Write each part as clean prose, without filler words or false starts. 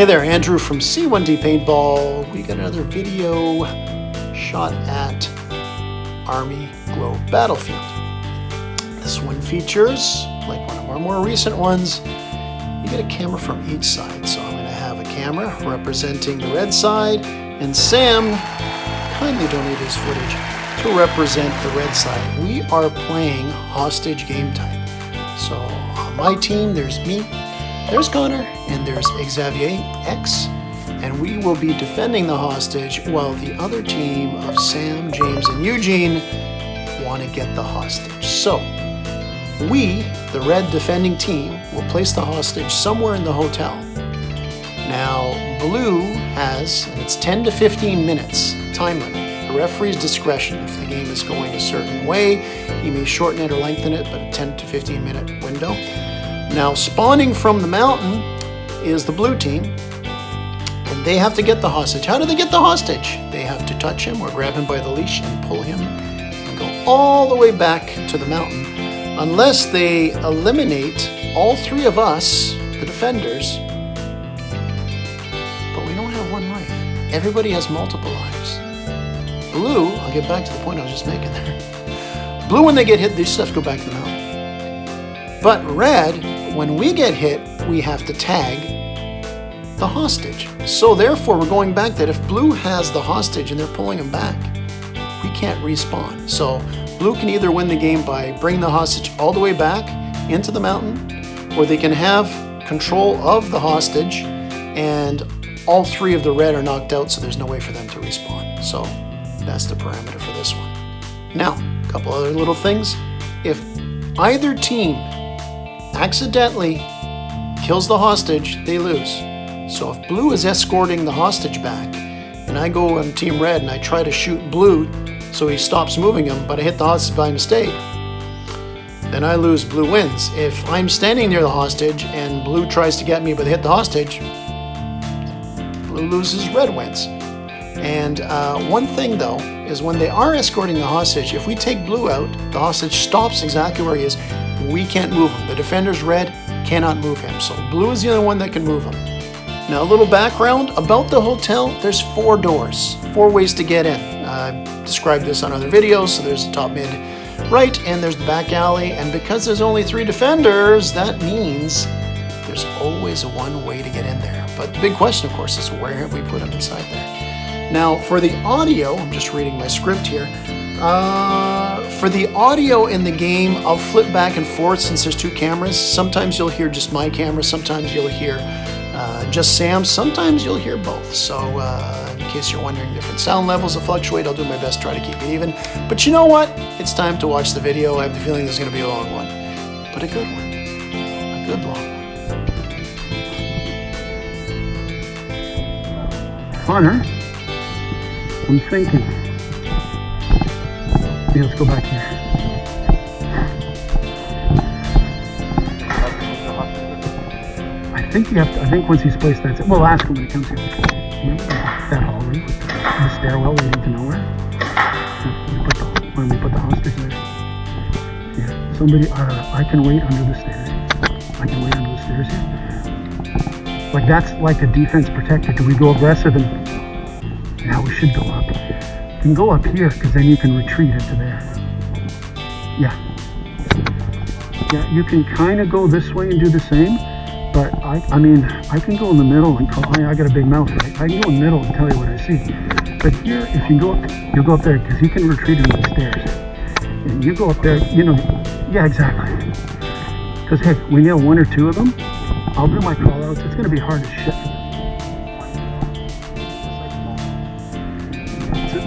Hey there, Andrew from C1D Paintball. We got another video shot at Army Globe Battlefield. This one features, like one of our more recent ones, you get a camera from each side. So I'm going to have a camera representing the red side, and Sam kindly donated his footage to represent the red side. We are playing hostage game type. So on my team, there's me, there's Connor, and there's Xavier X, and we will be defending the hostage while the other team of Sam, James, and Eugene want to get the hostage. So we, the red defending team, will place the hostage somewhere in the hotel. Now blue has, and it's 10 to 15 minutes time limit. The referee's discretion. If the game is going a certain way, he may shorten it or lengthen it, but a 10 to 15 minute window. Now spawning from the mountain is the blue team, and they have to get the hostage. How do they get the hostage? They have to touch him or grab him by the leash and pull him and go all the way back to the mountain, unless they eliminate all three of us, the defenders. But we don't have one life. Everybody has multiple lives. Blue, I'll get back to the point I was just making there. Blue, when they get hit, they just have to go back to the mountain. But red, when we get hit, we have to tag the hostage. So therefore, we're going back that if blue has the hostage and they're pulling him back, we can't respawn. So blue can either win the game by bringing the hostage all the way back into the mountain, or they can have control of the hostage and all three of the red are knocked out, so there's no way for them to respawn. So that's the parameter for this one. Now, a couple other little things. If either team accidentally kills the hostage, they lose. So if blue is escorting the hostage back and I go on team red and I try to shoot blue so he stops moving him, but I hit the hostage by mistake, then I lose, blue wins. If I'm standing near the hostage and blue tries to get me but hit the hostage, blue loses, red wins. And one thing though is when they are escorting the hostage, if we take blue out, the hostage stops exactly where he is. We can't move him. The defender's red cannot move him. So blue is the only one that can move him. Now a little background about the hotel. There's 4 doors, 4 ways to get in. I've described this on other videos. So there's the top, mid, right, and there's the back alley. And because there's only 3 defenders, that means there's always one way to get in there. But the big question, of course, is where have we put him inside there? Now for the audio, I'm just reading my script here. For the audio in the game, I'll flip back and forth since there's 2 cameras. Sometimes you'll hear just my camera, sometimes you'll hear just Sam's, sometimes you'll hear both. So in case you're wondering, different sound levels will fluctuate. I'll do my best to try to keep it even. But you know what? It's time to watch the video. I have the feeling there's going to be a long one, but a good one. A good long one. Connor, I'm thinking. Yeah, let's go back here. I think you have to, I think once he's placed, that's it. We'll ask him when he comes here. Remember that hallway with the stairwell leading to nowhere? When we put the hostage there. Yeah, somebody, I can wait under the stairs. I can wait under the stairs here. Like that's like a defense protector. Do we go aggressive and now we should go up? You can go up here because then you can retreat into there. Yeah. Yeah, you can kind of go this way and do the same, but I mean, I can go in the middle and call, I got a big mouth, right? I can go in the middle and tell you what I see. But here, if you go, you'll go up there because he can retreat into the stairs. And you go up there, you know, yeah, exactly. Because hey, we nail 1 or 2 of them, I'll do my call outs. It's going to be hard to shit.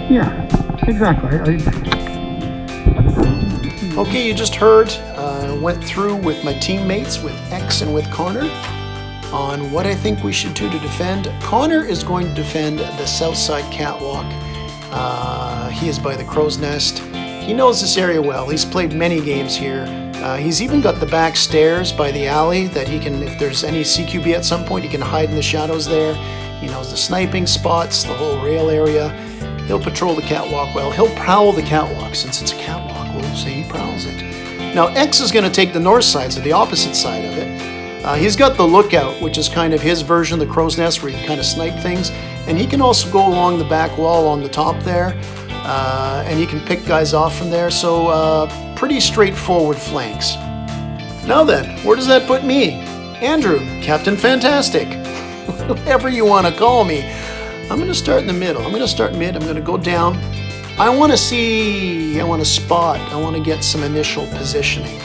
Yeah, exactly. Okay, you just heard, went through with my teammates, with X and with Connor, on what I think we should do to defend. Connor is going to defend the south side catwalk. He is by the crow's nest. He knows this area well. He's played many games here. He's even got the back stairs by the alley that he can, if there's any CQB at some point, he can hide in the shadows there. He knows the sniping spots, the whole rail area. He'll patrol the catwalk well. He'll prowl the catwalk. Since it's a catwalk, we'll say he prowls it. Now X is going to take the north side, so the opposite side of it. He's got the lookout, which is kind of his version of the crow's nest where you can kind of snipe things. And he can also go along the back wall on the top there. And he can pick guys off from there. So pretty straightforward flanks. Now then, where does that put me? Andrew, Captain Fantastic. Whatever you want to call me. I'm going to start in the middle. I'm going to start mid. I'm going to go down. I want to see, I want to spot, I want to get some initial positioning.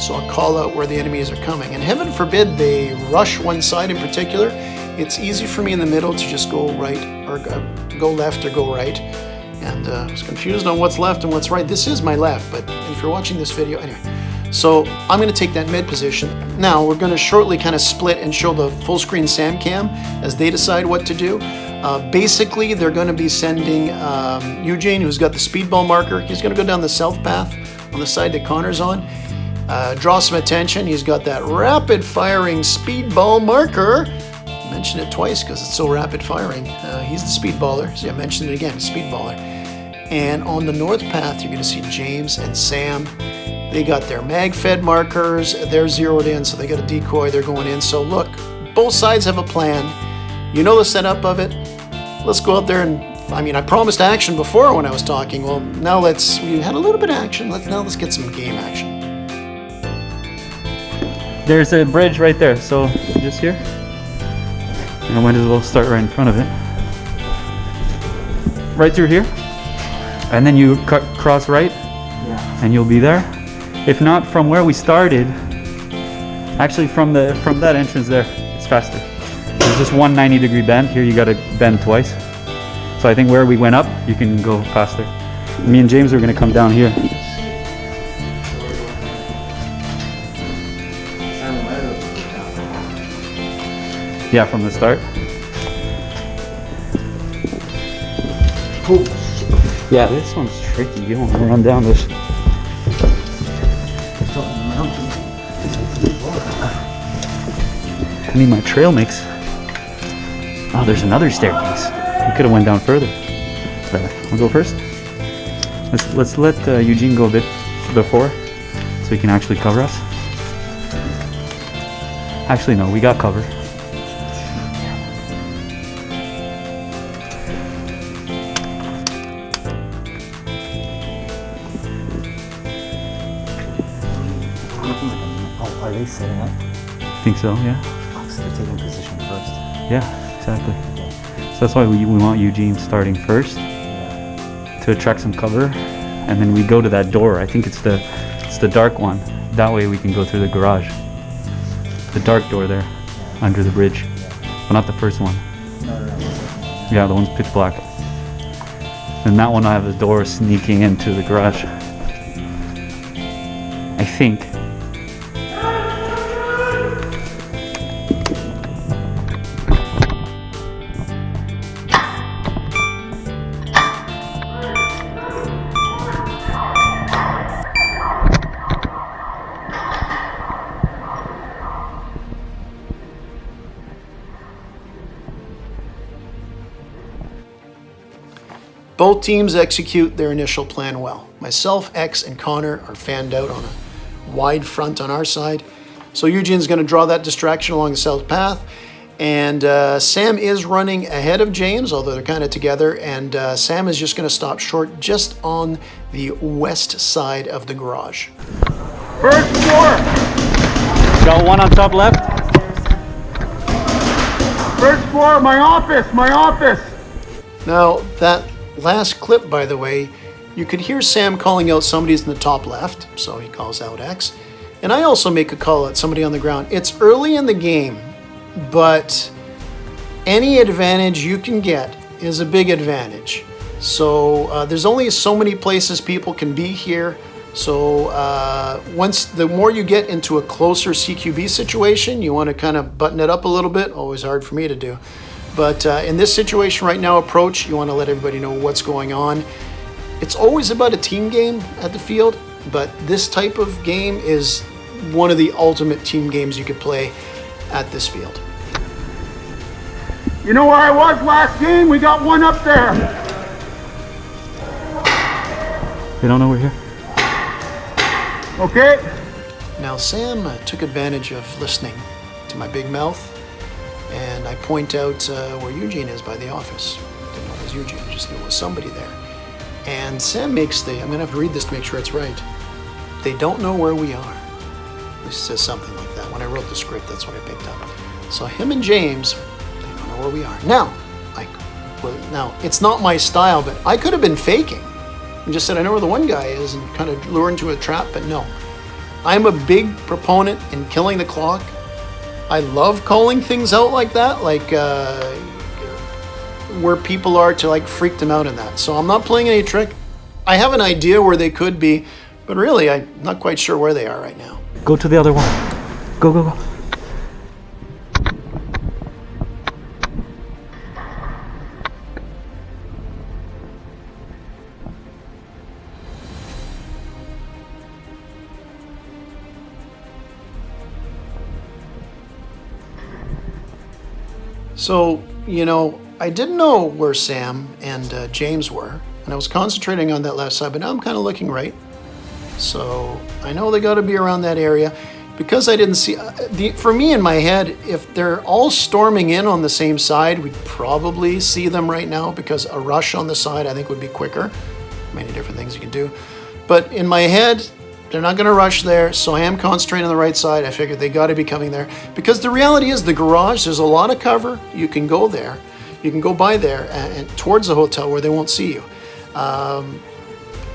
So I'll call out where the enemies are coming. And heaven forbid they rush one side in particular. It's easy for me in the middle to just go right or go left or go right. And I was confused on what's left and what's right. This is my left, but if you're watching this video, anyway. So I'm going to take that mid position. Now we're going to shortly kind of split and show the full screen Sam cam as they decide what to do. Basically, they're going to be sending Eugene, who's got the speedball marker. He's going to go down the south path on the side that Connor's on. Draw some attention. He's got that rapid firing speedball marker. I mentioned it twice because it's so rapid firing. He's the speedballer. See, I mentioned it again, speedballer. And on the north path, you're going to see James and Sam. They got their mag-fed markers. They're zeroed in, so they got a decoy. They're going in. So look, both sides have a plan. You know the setup of it. Let's go out there and, I mean, I promised action before when I was talking. Well, now we had a little bit of action. Let's get some game action. There's a bridge right there, so just here. And I might as well start right in front of it. Right through here. And then you cross right, and you'll be there. If not, from where we started, actually from that entrance there, it's faster. There's just one 90-degree bend. Here you gotta bend twice. So I think where we went up, you can go faster. Me and James are gonna come down here. Yeah, from the start. Yeah, this one's tricky. You don't want to run down this. I need my trail mix. Oh, there's another staircase. We could have went down further. I'll go first. Let's let Eugene go a bit before, so he can actually cover us. Actually, no, we got cover. Oh, are they setting up? I think so, yeah. Oh, so they're taking position first. Yeah, exactly. So that's why we want Eugene starting first to attract some cover, and then we go to that door. I think it's the dark one. That way we can go through the garage. The dark door there, under the bridge, but not the first one. Yeah, the one's pitch black. And that one I have a door sneaking into the garage. I think. Both teams execute their initial plan well. Myself, X, and Connor are fanned out on a wide front on our side. So Eugene's going to draw that distraction along the south path. And Sam is running ahead of James, although they're kind of together. And Sam is just going to stop short just on the west side of the garage. First floor! Got one on top left. First floor, my office, my office! Now, that last clip, by the way, you could hear Sam calling out somebody's in the top left, so he calls out X. And I also make a call at somebody on the ground. It's early in the game, but any advantage you can get is a big advantage. So there's only so many places people can be here. So the more you get into a closer CQB situation, you want to kind of button it up a little bit. Always hard for me to do. But in this situation right now, approach, you want to let everybody know what's going on. It's always about a team game at the field, but this type of game is one of the ultimate team games you could play at this field. You know where I was last game? We got one up there. They don't know we're here. Okay. Now Sam took advantage of listening to my big mouth, and I point out where Eugene is by the office. Didn't know it was Eugene, I just knew it was somebody there. And Sam makes I'm going to have to read this to make sure it's right. They don't know where we are. He says something like that. When I wrote the script, that's what I picked up. So him and James, they don't know where we are. Now, now it's not my style, but I could have been faking and just said, I know where the one guy is, and kind of lure into a trap, but no. I'm a big proponent in killing the clock. I love calling things out like that, like where people are, to like freak them out in that. So I'm not playing any trick. I have an idea where they could be, but really I'm not quite sure where they are right now. Go to the other one. Go, go, go. So, you know, I didn't know where Sam and James were, and I was concentrating on that left side, but now I'm kind of looking right. So I know they got to be around that area. Because I didn't see, for me in my head, if they're all storming in on the same side, we'd probably see them right now, because a rush on the side I think would be quicker. Many different things you can do. But in my head, they're not going to rush there, so I am concentrating on the right side. I figured they got to be coming there. Because the reality is, the garage, there's a lot of cover. You can go there. You can go by there and towards the hotel where they won't see you.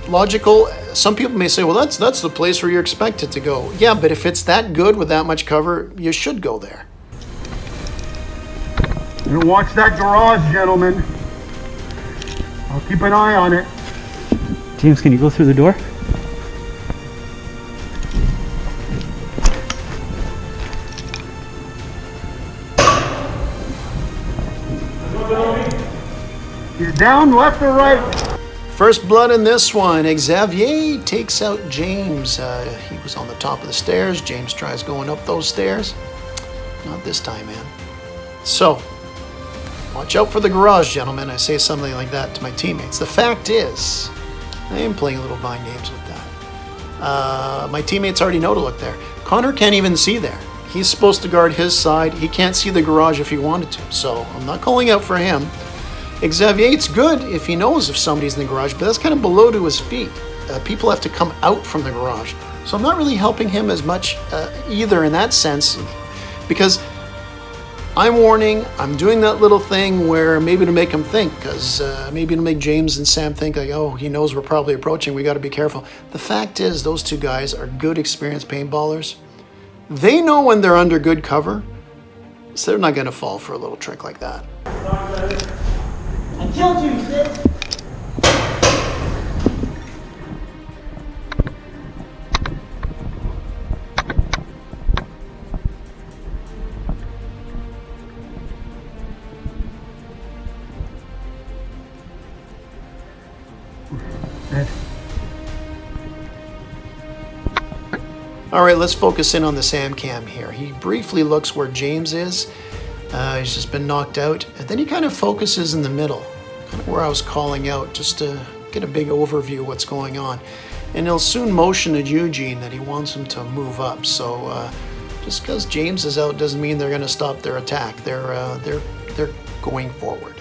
Logical. Some people may say, well, that's the place where you're expected to go. Yeah, but if it's that good with that much cover, you should go there. You watch that garage, gentlemen. I'll keep an eye on it. James, can you go through the door? He's down, left or right? First blood in this one. Xavier takes out James. He was on the top of the stairs. James tries going up those stairs. Not this time, man. So, watch out for the garage, gentlemen. I say something like that to my teammates. The fact is, I am playing a little mind games with that. My teammates already know to look there. Connor can't even see there. He's supposed to guard his side. He can't see the garage if he wanted to. So, I'm not calling out for him. Xavier, it's good if he knows if somebody's in the garage, but that's kind of below to his feet. People have to come out from the garage. So I'm not really helping him as much either in that sense, because I'm warning, I'm doing that little thing where maybe to make him think, because maybe to make James and Sam think like, oh, he knows we're probably approaching, we got to be careful. The fact is, those two guys are good, experienced paintballers. They know when they're under good cover, so they're not going to fall for a little trick like that. I killed you, sis! Ed. All right, let's focus in on the Sam cam here. He briefly looks where James is. He's just been knocked out. And then he kind of focuses in the middle, kind of where I was calling out, just to get a big overview of what's going on. And he'll soon motion at Eugene that he wants him to move up. So just because James is out doesn't mean they're going to stop their attack. They're going forward.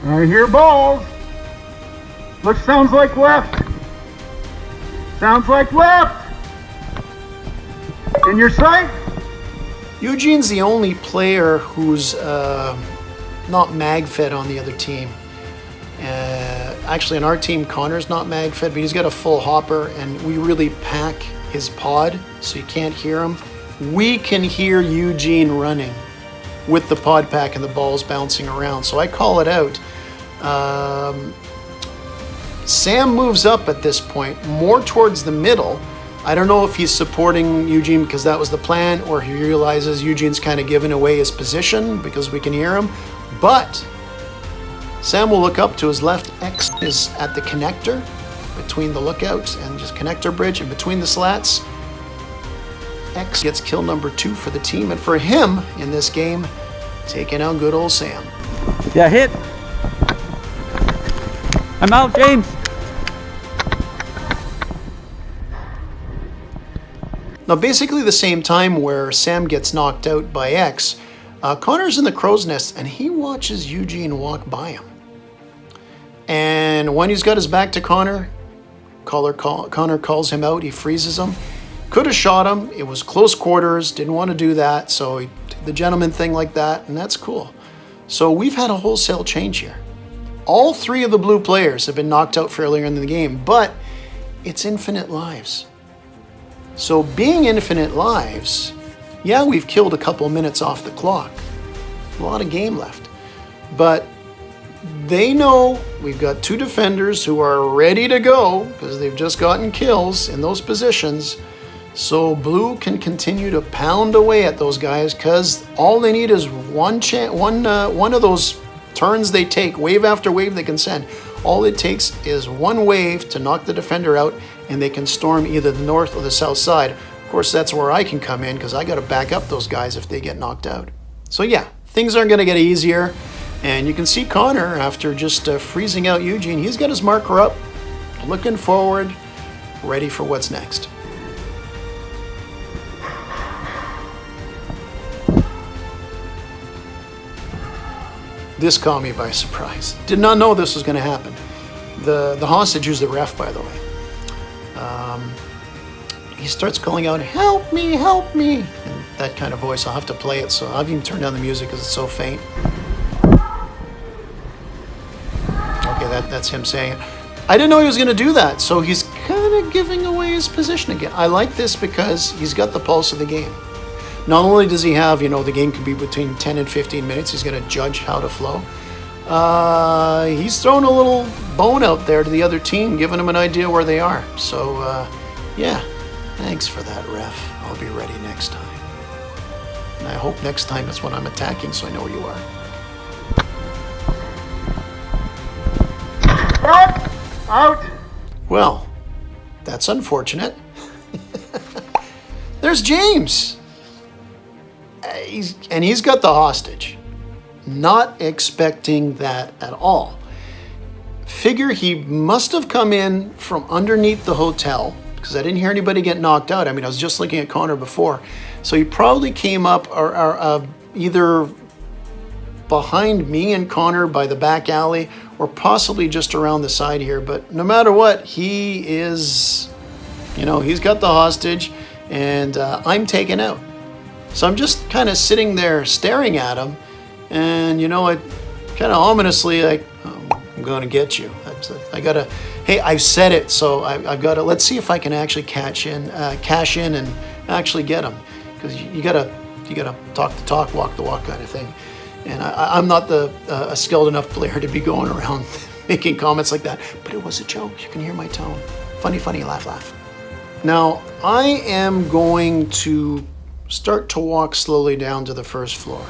I hear balls. Which sounds like left. Sounds like left. In your sight? Eugene's the only player who's not mag-fed on the other team. Actually, on our team, Connor's not mag-fed, but he's got a full hopper, and we really pack his pod so you can't hear him. We can hear Eugene running with the pod pack and the balls bouncing around, so I call it out. Sam moves up at this point, more towards the middle. I don't know if he's supporting Eugene because that was the plan, or he realizes Eugene's kind of giving away his position because we can hear him. But Sam will look up to his left. X is at the connector between the lookouts and just connector bridge and between the slats. X gets kill number 2 for the team, and for him in this game, taking out good old Sam. Yeah, hit. I'm out, James! Now, basically the same time where Sam gets knocked out by X, Connor's in the crow's nest and he watches Eugene walk by him. And when he's got his back to Connor, Connor calls him out, he freezes him. Could have shot him, it was close quarters, didn't want to do that, so he did the gentleman thing like that, and that's cool. So we've had a wholesale change here. All three of the blue players have been knocked out fairly early in the game, but it's infinite lives. So being infinite lives, yeah, we've killed a couple minutes off the clock. A lot of game left. But they know we've got two defenders who are ready to go because they've just gotten kills in those positions. So blue can continue to pound away at those guys because all they need is one of those turns they take, wave after wave they can send. All it takes is one wave to knock the defender out and they can storm either the north or the south side. Of course, that's where I can come in because I got to back up those guys if they get knocked out. So yeah, things aren't going to get easier. And you can see Connor, after just freezing out Eugene, he's got his marker up, looking forward, ready for what's next. This caught me by surprise. Did not know this was going to happen. The hostage was the ref, by the way. He starts calling out, "Help me, help me!" In that kind of voice. I'll have to play it, so I've even turned down the music because it's so faint. Okay, that's him saying it. I didn't know he was going to do that, so he's kind of giving away his position again. I like this because he's got the pulse of the game. Not only does he have, the game can be between 10 and 15 minutes, he's going to judge how to flow. He's thrown a little bone out there to the other team, giving them an idea where they are. So, yeah, thanks for that, ref. I'll be ready next time. And I hope next time it's when I'm attacking so I know where you are. Out! Well, that's unfortunate. There's James. He's got the hostage. Not expecting that at all. Figure he must have come in from underneath the hotel because I didn't hear anybody get knocked out. I mean, I was just looking at Connor before. So he probably came up or either behind me and Connor by the back alley or possibly just around the side here. But no matter what, he is, he's got the hostage and I'm taken out. So I'm just kind of sitting there staring at him and, I kind of ominously like, oh, I'm going to get you. I got to, hey, I've said it. So I've got to, let's see if I can actually cash in and actually get him. Because you got to talk the talk, walk the walk kind of thing. And I'm not a skilled enough player to be going around making comments like that. But it was a joke. You can hear my tone. Funny, funny, laugh, laugh. Now, I am going to start to walk slowly down to the first floor.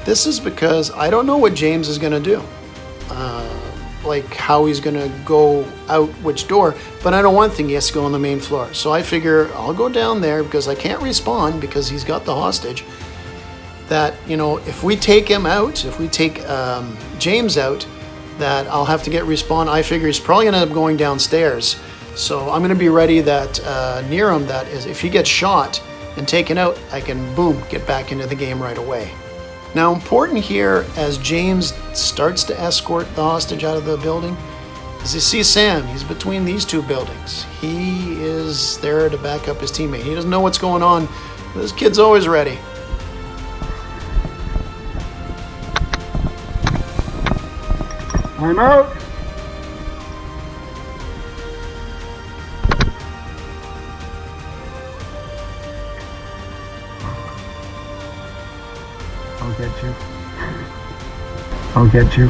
This is because I don't know what James is going to do. Like how he's going to go out which door. But I know one thing, he has to go on the main floor. So I figure I'll go down there because I can't respawn because he's got the hostage. That, if we take him out, if we take James out, that I'll have to get respawn. I figure he's probably going to end up going downstairs. So I'm going to be ready that near him, that is, if he gets shot and taken out, I can, boom, get back into the game right away. Now, important here, as James starts to escort the hostage out of the building, is you see Sam. He's between these two buildings. He is there to back up his teammate. He doesn't know what's going on. This kid's always ready. I'm out! I'll get you. I'll get you.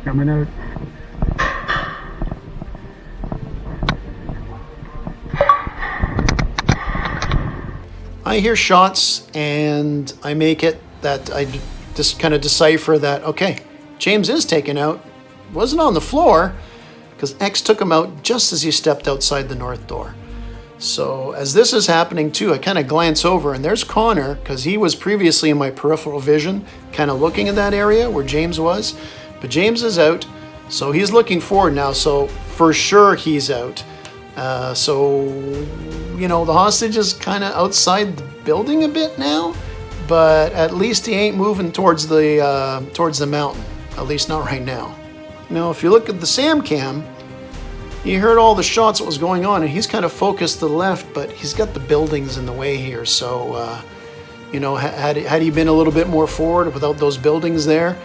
Coming out. I hear shots and I make it that I just kind of decipher that, okay, James is taken out. Wasn't on the floor because X took him out just as he stepped outside the north door. So as this is happening too, I kind of glance over and there's Connor, because he was previously in my peripheral vision, kind of looking in that area where James was. But James is out, so he's looking forward now, so for sure he's out. So, you know, the hostage is kind of outside the building a bit now, but at least he ain't moving towards the mountain, at least not right now. Now, if you look at the Sam cam, you heard all the shots that was going on, and he's kind of focused to the left, but he's got the buildings in the way here. So, you know, had he been a little bit more forward without those buildings there,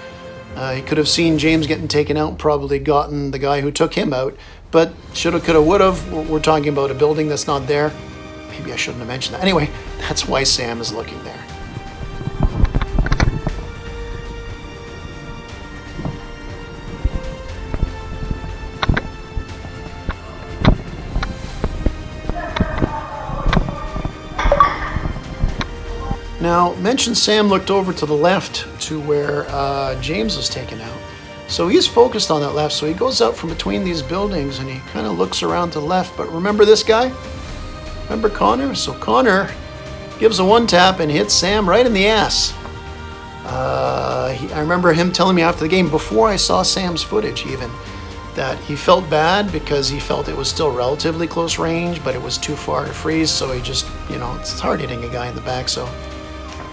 he could have seen James getting taken out and probably gotten the guy who took him out. But shoulda, coulda, woulda. We're talking about a building that's not there. Maybe I shouldn't have mentioned that. Anyway, that's why Sam is looking there. Now, mention Sam looked over to the left to where James was taken out. So he's focused on that left, so he goes out from between these buildings and he kind of looks around to the left. But remember this guy? Remember Connor? So Connor gives a one tap and hits Sam right in the ass. I remember him telling me after the game, before I saw Sam's footage even, that he felt bad because he felt it was still relatively close range, but it was too far to freeze. So he just, you know, it's hard hitting a guy in the back. So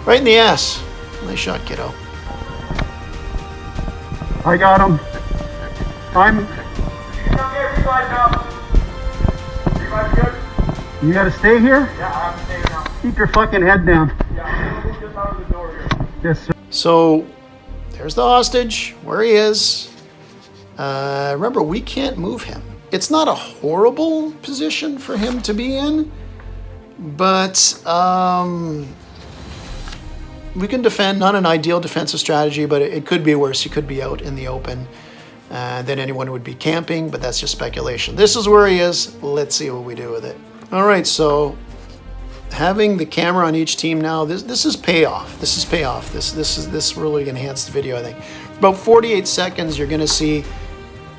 right in the ass. Nice shot, kiddo. I got him. You gotta stay here? Yeah, I have to stay here now. Keep your fucking head down. Yeah, I'm gonna move just out of the door here. Yes, sir. So there's the hostage, where he is. Remember, we can't move him. It's not a horrible position for him to be in, but we can defend. Not an ideal defensive strategy, but it could be worse. He could be out in the open. Then anyone would be camping, but that's just speculation. This is where he is. Let's see what we do with it. All right, so having the camera on each team now, this is payoff. This is payoff. This really enhanced the video, I think. For about 48 seconds, you're gonna see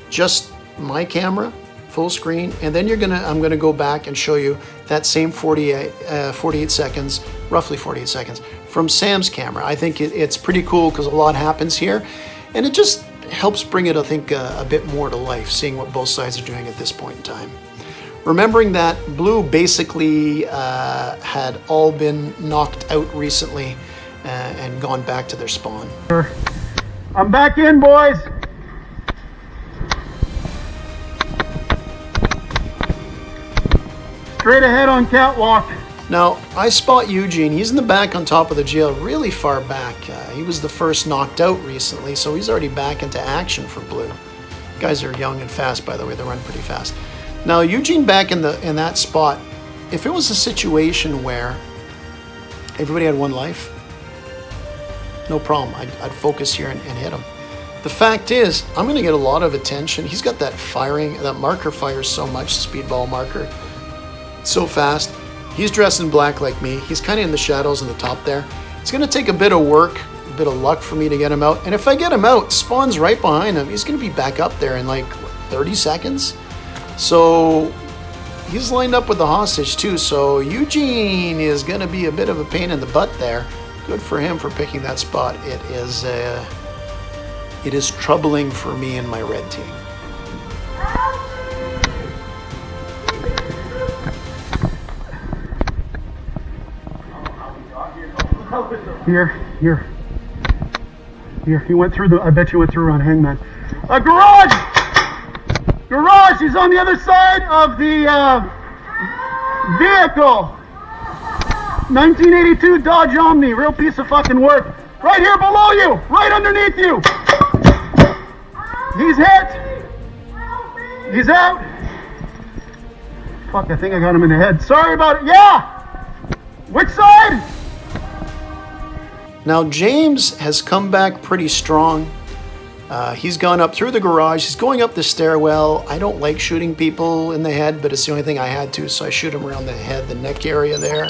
just my camera, full screen, and then I'm gonna go back and show you that same 48 seconds, roughly 48 seconds, from Sam's camera. I think it's pretty cool because a lot happens here, and it just helps bring it, I think, a bit more to life, seeing what both sides are doing at this point in time. Remembering that Blue basically had all been knocked out recently and gone back to their spawn. I'm back in, boys. Straight ahead on catwalk. Now, I spot Eugene. He's in the back on top of the jail, really far back. He was the first knocked out recently, so he's already back into action for Blue. Guys are young and fast, by the way. They run pretty fast. Now, Eugene back in that spot, if it was a situation where everybody had one life, no problem. I'd focus here and hit him. The fact is, I'm going to get a lot of attention. He's got that marker fires so much, speedball marker, so fast. He's dressed in black like me. He's kind of in the shadows in the top there. It's going to take a bit of work, a bit of luck for me to get him out. And if I get him out, Spawn's right behind him. He's going to be back up there in like 30 seconds. So he's lined up with the hostage too. So Eugene is going to be a bit of a pain in the butt there. Good for him for picking that spot. It is troubling for me and my red team. Here. He went through I bet you went through on Hangman. A garage! Garage! He's on the other side of the vehicle. 1982 Dodge Omni. Real piece of fucking work. Right here below you! Right underneath you! He's hit! He's out! Fuck, I think I got him in the head. Sorry about it. Yeah! Which side? Now, James has come back pretty strong. He's gone up through the garage. He's going up the stairwell. I don't like shooting people in the head, but it's the only thing I had to, so I shoot him around the head, the neck area there.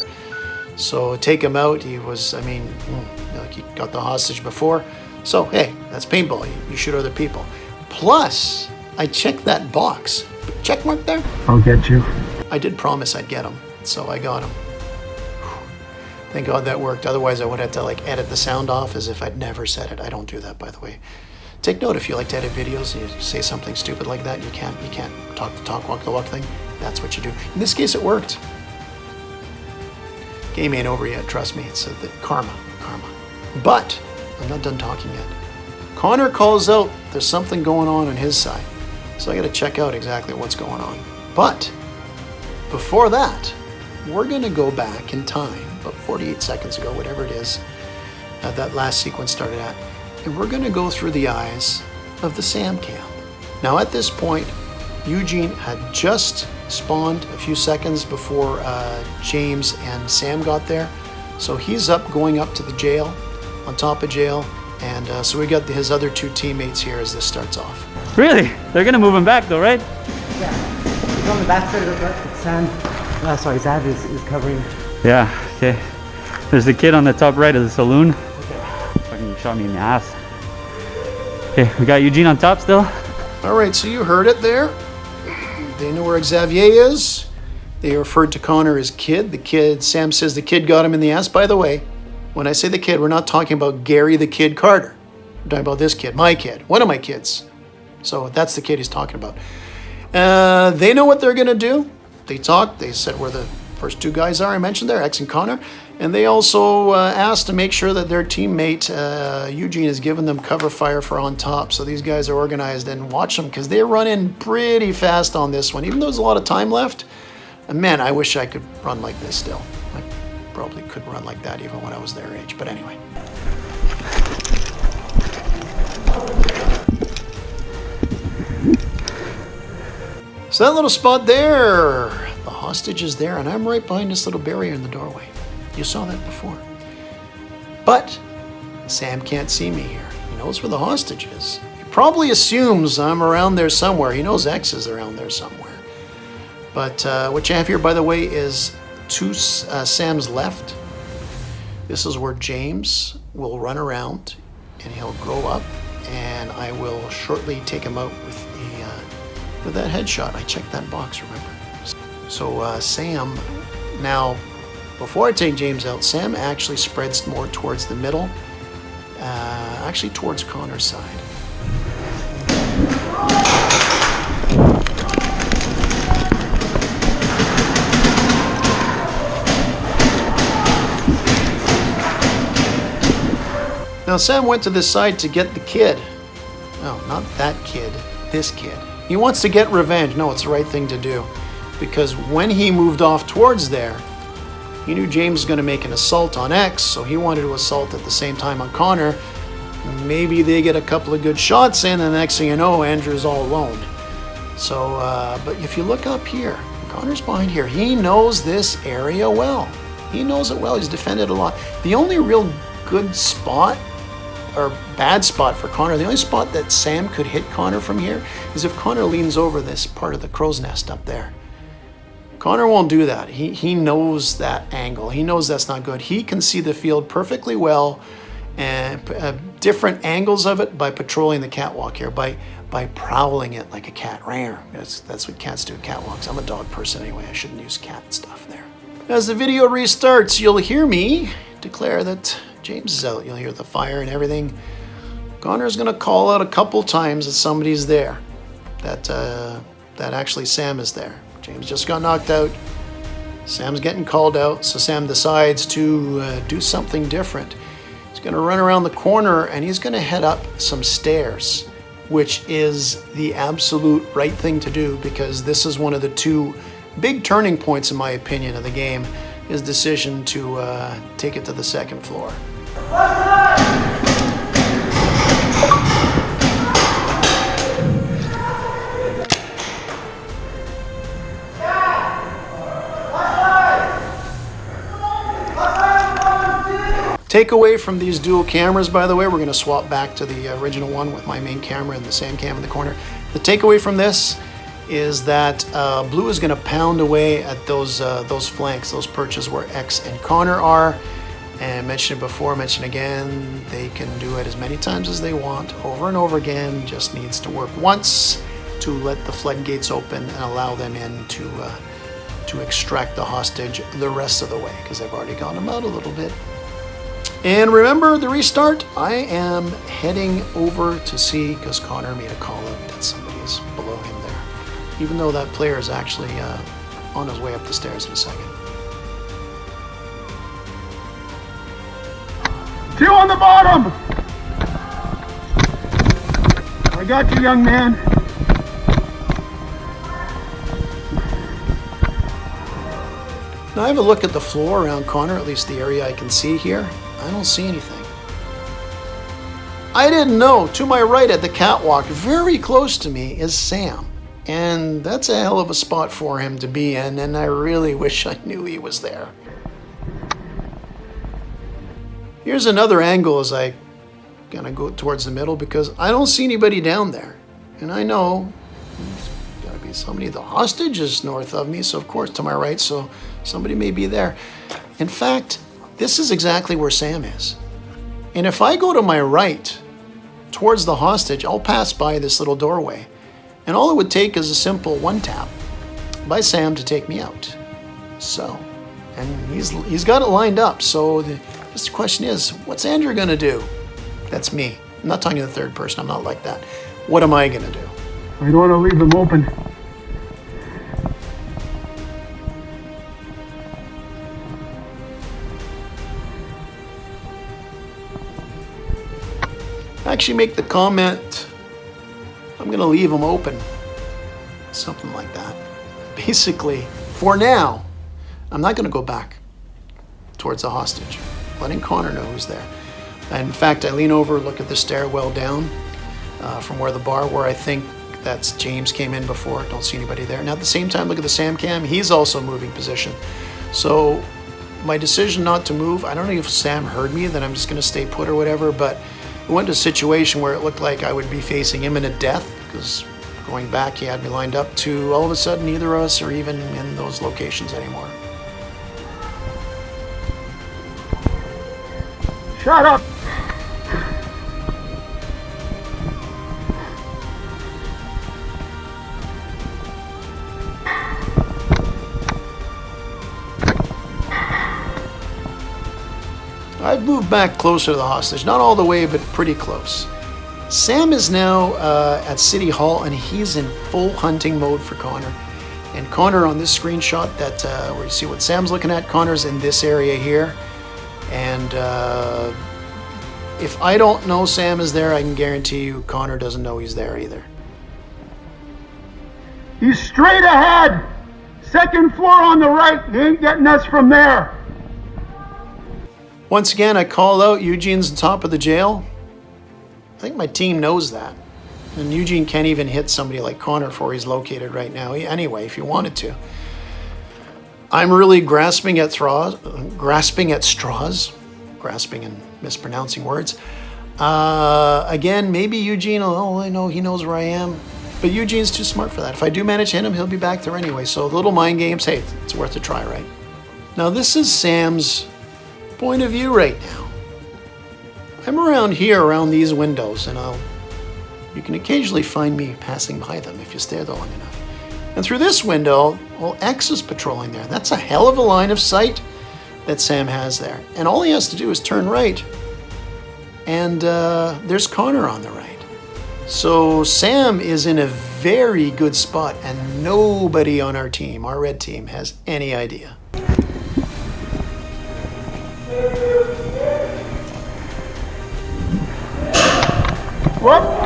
So take him out. He was, like he got the hostage before. So, hey, that's paintball. You shoot other people. Plus, I checked that box. Check mark there? I'll get you. I did promise I'd get him, so I got him. Thank God that worked. Otherwise, I would have to like edit the sound off as if I'd never said it. I don't do that, by the way. Take note, if you like to edit videos and you say something stupid like that, you can't talk the talk, walk the walk thing. That's what you do. In this case, it worked. Game ain't over yet, trust me. It's the karma. But I'm not done talking yet. Connor calls out there's something going on his side. So I got to check out exactly what's going on. But before that, we're going to go back in time, about 48 seconds ago, whatever it is, that last sequence started at. And we're going to go through the eyes of the Sam cam. Now at this point, Eugene had just spawned a few seconds before James and Sam got there. So he's going up to the jail, on top of jail. And so we got his other two teammates here as this starts off. Really? They're gonna move him back though, right? Yeah. He's on the back side of the sand. Sorry, Zav is covering. Yeah, okay. There's the kid on the top right of the saloon. Okay. Fucking shot me in the ass. Okay, we got Eugene on top still. All right, so you heard it there. They know where Xavier is. They referred to Connor as kid. The kid, Sam says the kid got him in the ass. By the way, when I say the kid, we're not talking about Gary the Kid Carter. We're talking about this kid, my kid, one of my kids. So that's the kid he's talking about. They know what they're going to do. They talked. They said where the first two guys are I mentioned there, X and Connor. And they also asked to make sure that their teammate, Eugene, has given them cover fire for on top. So these guys are organized, and watch them because they run in pretty fast on this one. Even though there's a lot of time left, and man, I wish I could run like this still. I probably couldn't run like that even when I was their age. But anyway. So that little spot there, the hostage is there, and I'm right behind this little barrier in the doorway. You saw that before. But Sam can't see me here. He knows where the hostage is. He probably assumes I'm around there somewhere. He knows X is around there somewhere. But what you have here, by the way, is to Sam's left. This is where James will run around, and he'll go up, and I will shortly take him out with that headshot. I checked that box, remember? So Sam, now, before I take James out, Sam actually spreads more towards the middle, actually towards Connor's side. Now Sam went to this side to get the kid. No, not that kid, this kid. He wants to get revenge. No, it's the right thing to do. Because when he moved off towards there, he knew James was going to make an assault on X, so he wanted to assault at the same time on Connor. Maybe they get a couple of good shots in, and the next thing you know, Andrew's all alone. So, but if you look up here, Connor's behind here. He knows this area well. He knows it well. He's defended a lot. The only real good spot, or bad spot for Connor, the only spot that Sam could hit Connor from here is if Connor leans over this part of the crow's nest up there. Connor won't do that. He knows that angle. He knows that's not good. He can see the field perfectly well, and different angles of it by patrolling the catwalk here, by prowling it like a cat. That's what cats do, catwalks. I'm a dog person anyway. I shouldn't use cat stuff there. As the video restarts, you'll hear me declare that James is out. You'll hear the fire and everything. Connor's gonna call out a couple times that somebody's there. That actually Sam is there. James just got knocked out. Sam's getting called out, so Sam decides to do something different. He's gonna run around the corner and he's gonna head up some stairs, which is the absolute right thing to do because this is one of the two big turning points, in my opinion, of the game, his decision to take it to the second floor. Takeaway from these dual cameras, by the way, we're going to swap back to the original one with my main camera and the Sam cam in the corner. The takeaway from this is that Blue is going to pound away at those flanks, those perches where X and Connor are. And mentioned it before, mentioned again, they can do it as many times as they want, over and over again. Just needs to work once to let the floodgates open and allow them in to to extract the hostage the rest of the way, because I've already gone him out a little bit. And remember the restart? I am heading over to see, because Connor made a call out that somebody is below him there, even though that player is actually on his way up the stairs in a second. 2 on the bottom! I got you, young man. Now I have a look at the floor around Connor, at least the area I can see here. I don't see anything. I didn't know, to my right at the catwalk, very close to me, is Sam. And that's a hell of a spot for him to be in, and I really wish I knew he was there. Here's another angle as I kind of go towards the middle, because I don't see anybody down there. And I know there's got to be somebody. The hostage is north of me, so of course to my right, so somebody may be there. In fact, this is exactly where Sam is. And if I go to my right, towards the hostage, I'll pass by this little doorway. And all it would take is a simple one tap by Sam to take me out. So, and he's got it lined up. So the question is, what's Andrew gonna do? That's me. I'm not talking to the third person, I'm not like that. What am I gonna do? I don't want to leave them open. Actually make the comment, I'm gonna leave them open. Something like that. Basically, for now, I'm not gonna go back towards the hostage, letting Connor know who's there. And in fact, I lean over, look at the stairwell down from where the bar, where I think that's James came in before. Don't see anybody there. Now at the same time, look at the Sam cam. He's also moving position. So my decision not to move, I don't know if Sam heard me, that I'm just gonna stay put or whatever, but it went to a situation where it looked like I would be facing imminent death, because going back, he had me lined up, to all of a sudden neither of us are even in those locations anymore. Shut up! I've moved back closer to the hostage, not all the way, but pretty close. Sam is now at City Hall, and he's in full hunting mode for Connor. And Connor, on this screenshot that where you see what Sam's looking at, Connor's in this area here. And if I don't know Sam is there, I can guarantee you Connor doesn't know he's there either. He's straight ahead! 2nd floor on the right. You ain't getting us from there. Once again, I call out Eugene's on top of the jail. I think my team knows that. And Eugene can't even hit somebody like Connor for where he's located right now. Anyway, if you wanted to. I'm really grasping at straws, grasping and mispronouncing words. Again, maybe Eugene, I know he knows where I am. But Eugene's too smart for that. If I do manage to hit him, he'll be back there anyway. So little mind games, hey, it's worth a try, right? Now this is Sam's point of view right now. I'm around here, around these windows, and you can occasionally find me passing by them if you stare there long enough. And through this window, well, X is patrolling there. That's a hell of a line of sight that Sam has there. And all he has to do is turn right, and there's Connor on the right. So Sam is in a very good spot, and nobody on our team, our red team, has any idea. What?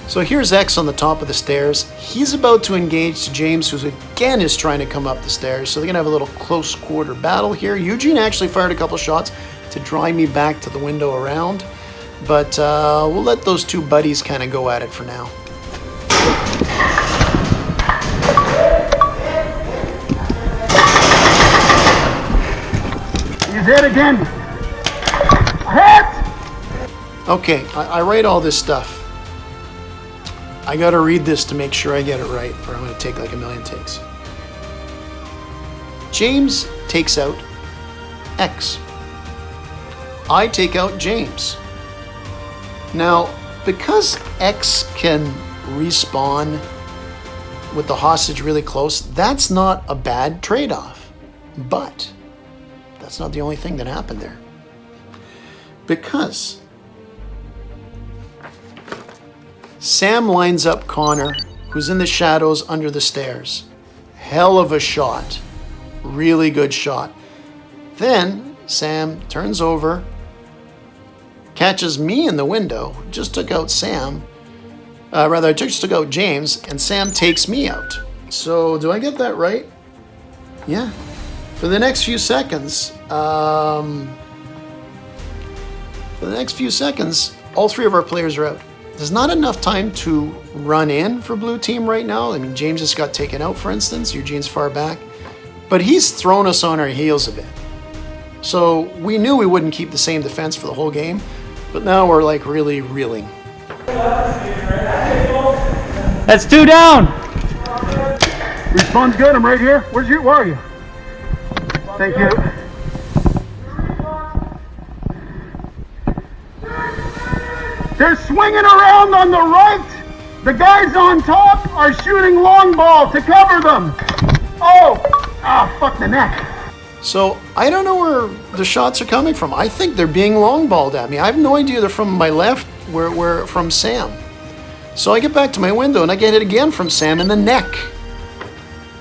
So here's X on the top of the stairs. He's about to engage to James, who again is trying to come up the stairs. So they're gonna have a little close quarter battle here. Eugene actually fired a couple shots to drive me back to the window around, but we'll let those two buddies kind of go at it for now. He's hit again. Hit! Okay, I write all this stuff. I gotta read this to make sure I get it right, or I'm gonna take like a million takes. James takes out X. I take out James. Now, because X can respawn with the hostage really close, that's not a bad trade-off. But that's not the only thing that happened there. Because Sam lines up Connor, who's in the shadows under the stairs. Hell of a shot. Really good shot. Then Sam turns over, catches me in the window, just took out Sam. I just took out James, and Sam takes me out. So, do I get that right? Yeah. For the next few seconds, all three of our players are out. There's not enough time to run in for blue team right now. I mean, James just got taken out, for instance. Eugene's far back. But he's thrown us on our heels a bit. So, we knew we wouldn't keep the same defense for the whole game, but now we're like really reeling. That's 2 down. Respawn's good. I'm right here. Where are you? Thank you. They're swinging around on the right. The guys on top are shooting long ball to cover them. Fuck the neck. So I don't know where the shots are coming from. I think they're being long-balled at me. I have no idea they're from my left, where from Sam. So I get back to my window and I get it again from Sam in the neck.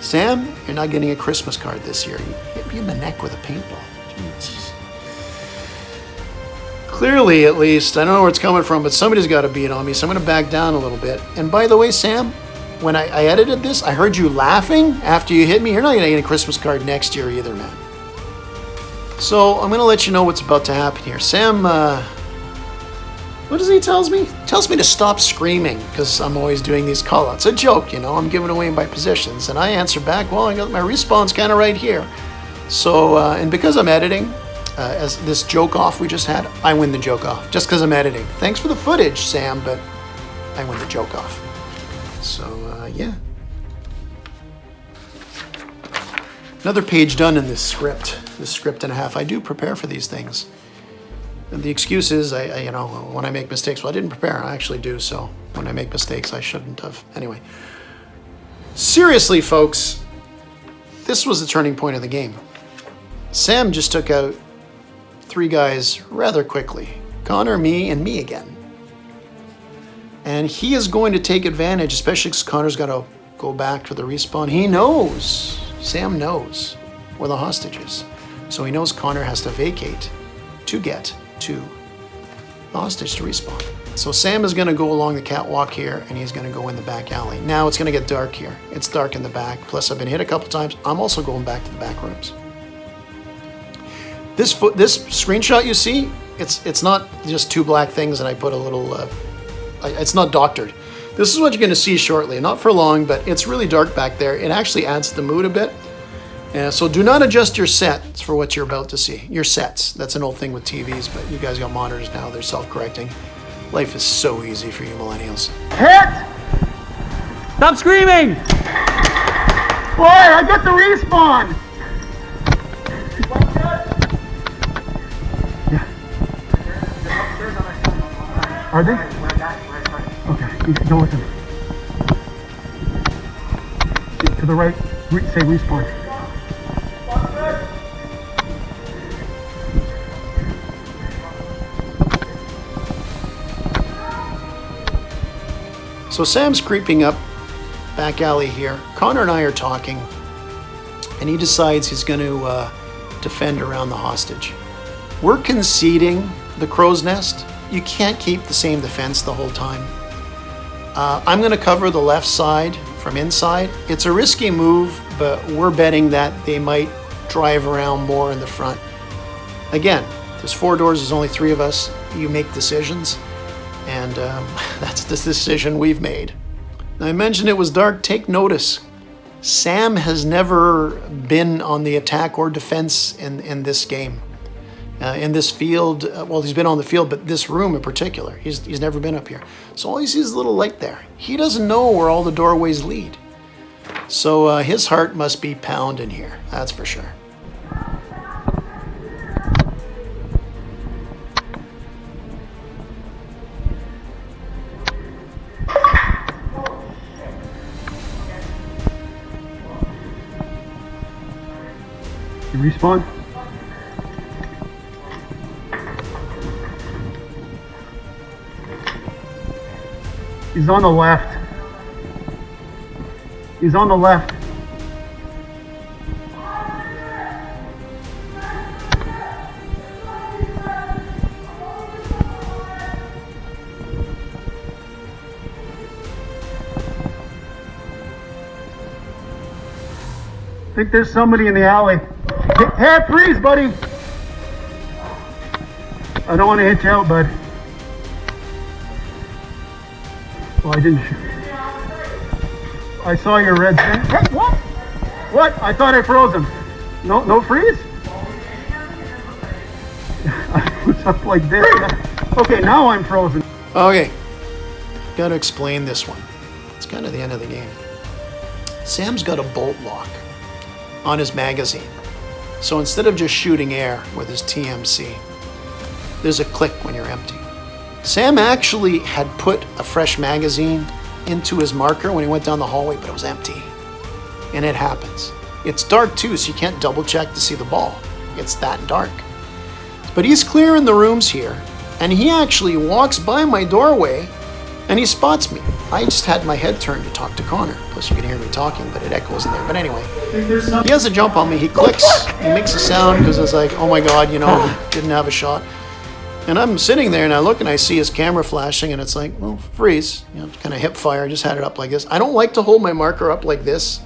Sam, you're not getting a Christmas card this year. You hit me in the neck with a paintball. Jesus. Clearly, at least, I don't know where it's coming from, but somebody's got to beat on me, so I'm going to back down a little bit. And by the way, Sam, when I edited this, I heard you laughing after you hit me. You're not going to get a Christmas card next year either, man. So I'm going to let you know what's about to happen here. Sam, what does he tells me? He tells me to stop screaming because I'm always doing these call-outs. A joke, you know, I'm giving away my positions. And I answer back, well, I got my respawn's kind of right here. So, and because I'm editing, as this joke off we just had, I win the joke off just because I'm editing. Thanks for the footage, Sam, but I win the joke off. So, yeah. Another page done in this script and a half. I do prepare for these things. And the excuse is, you know, when I make mistakes, well, I didn't prepare. I actually do, so when I make mistakes, I shouldn't have. Anyway. Seriously, folks, this was the turning point of the game. Sam just took out 3 guys rather quickly. Connor, me, and me again. And he is going to take advantage, especially because Connor's got to go back to the respawn. He knows, Sam knows where the hostage is. So he knows Connor has to vacate to get to the hostage to respawn. So Sam is going to go along the catwalk here, and he's going to go in the back alley. Now it's going to get dark here. It's dark in the back. Plus, I've been hit a couple times. I'm also going back to the back rooms. This screenshot you see, it's not just 2 black things, and I put a little. It's not doctored. This is what you're going to see shortly. Not for long, but it's really dark back there. It actually adds to the mood a bit. So do not adjust your sets for what you're about to see. Your sets. That's an old thing with TVs, but you guys got monitors now. They're self-correcting. Life is so easy for you millennials. Hit! Stop screaming! Boy, I get the respawn! Yeah. Are they? Okay, you can go with them. To the right, say respawn. So Sam's creeping up back alley here. Connor and I are talking, and he decides he's going to defend around the hostage. We're conceding the crow's nest. You can't keep the same defense the whole time. I'm going to cover the left side from inside. It's a risky move, but we're betting that they might drive around more in the front. Again, there's 4 doors, there's only 3 of us. You make decisions. And that's the decision we've made. Now, I mentioned it was dark. Take notice. Sam has never been on the attack or defense in this game. In this field, well, he's been on the field, but this room in particular, he's never been up here. So all he sees is a little light there. He doesn't know where all the doorways lead. So his heart must be pounding here, that's for sure. You respawn? He's on the left. He's on the left. I think there's somebody in the alley. Hey, freeze, buddy! I don't want to hit you out, bud. Well, I didn't shoot. I saw your red thing. Hey, what? What? I thought I froze him. No freeze? I was up like this. Okay, now I'm frozen. Okay, gotta explain this one. It's kind of the end of the game. Sam's got a bolt lock on his magazine. So instead of just shooting air with his TMC, there's a click when you're empty. Sam actually had put a fresh magazine into his marker when he went down the hallway, but it was empty. And it happens. It's dark too, so you can't double check to see the ball. It's that dark. But he's clearing the rooms here, and he actually walks by my doorway and he spots me. I just had my head turned to talk to Connor. Plus you can hear me talking, but it echoes in there. But anyway, he has a jump on me. He clicks. He makes a sound because it's like, oh my God, didn't have a shot. And I'm sitting there and I look and I see his camera flashing and it's like, well, freeze. Kind of hip fire. I just had it up like this. I don't like to hold my marker up like this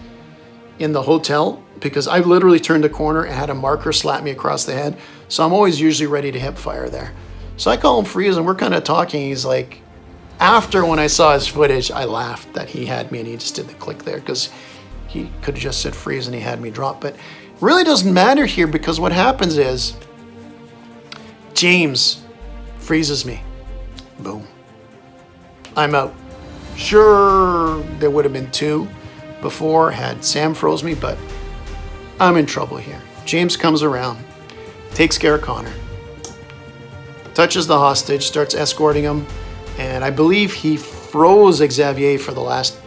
in the hotel because I literally turned a corner and had a marker slap me across the head. So I'm always usually ready to hip fire there. So I call him freeze and we're kind of talking. He's like, after when I saw his footage, I laughed that he had me and he just did the click there because he could have just said freeze and he had me drop. But it really doesn't matter here because what happens is James freezes me. Boom. I'm out. Sure, there would have been two before had Sam froze me, but I'm in trouble here. James comes around, takes care of Connor, touches the hostage, starts escorting him, and I believe he froze Xavier for the last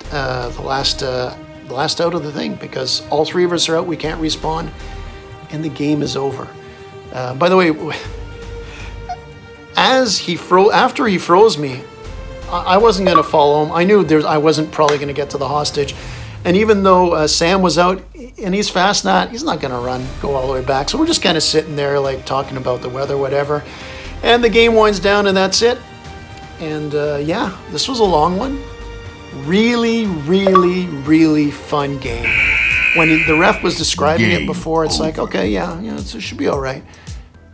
out of the thing because all three of us are out. We can't respawn, and the game is over. By the way, after he froze me, I wasn't going to follow him. I knew I wasn't probably going to get to the hostage, and even though Sam was out and he's fast, he's not going to go all the way back. So we're just kind of sitting there, like talking about the weather, whatever, and the game winds down, and that's it. And yeah, this was a long one. Really, really, really fun game. When the ref was describing it before, it's like, okay, yeah, it should be all right.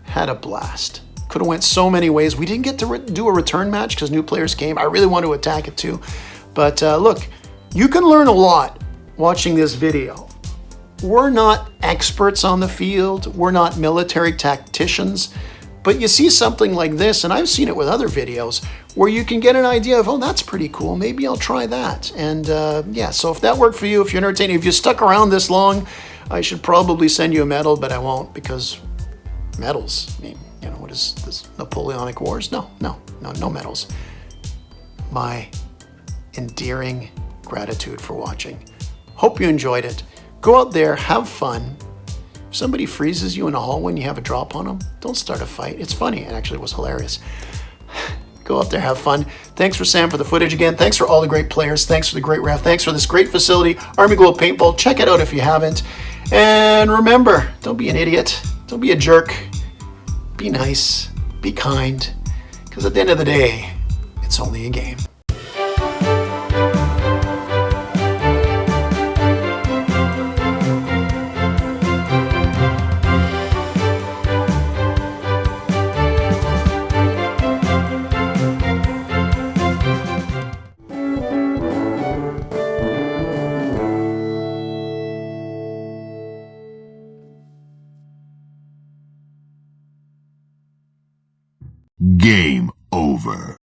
Had a blast. Could have went so many ways. We didn't get to do a return match because new players came. I really want to attack it too. But look, you can learn a lot watching this video. We're not experts on the field. We're not military tacticians. But you see something like this, and I've seen it with other videos, where you can get an idea of, oh, that's pretty cool. Maybe I'll try that. And yeah, so if that worked for you, if you're entertaining, if you stuck around this long, I should probably send you a medal, but I won't because medals, I mean, what is this, Napoleonic Wars? No medals. My endearing gratitude for watching. Hope you enjoyed it. Go out there, have fun. If somebody freezes you in a hallway and you have a drop on them, don't start a fight. It's funny. It actually was hilarious. Go out there, have fun. Thanks for Sam for the footage again. Thanks for all the great players. Thanks for the great ref. Thanks for this great facility, Army Globe Paintball. Check it out if you haven't. And remember, don't be an idiot. Don't be a jerk. Be nice. Be kind. Because at the end of the day, it's only a game. Game over.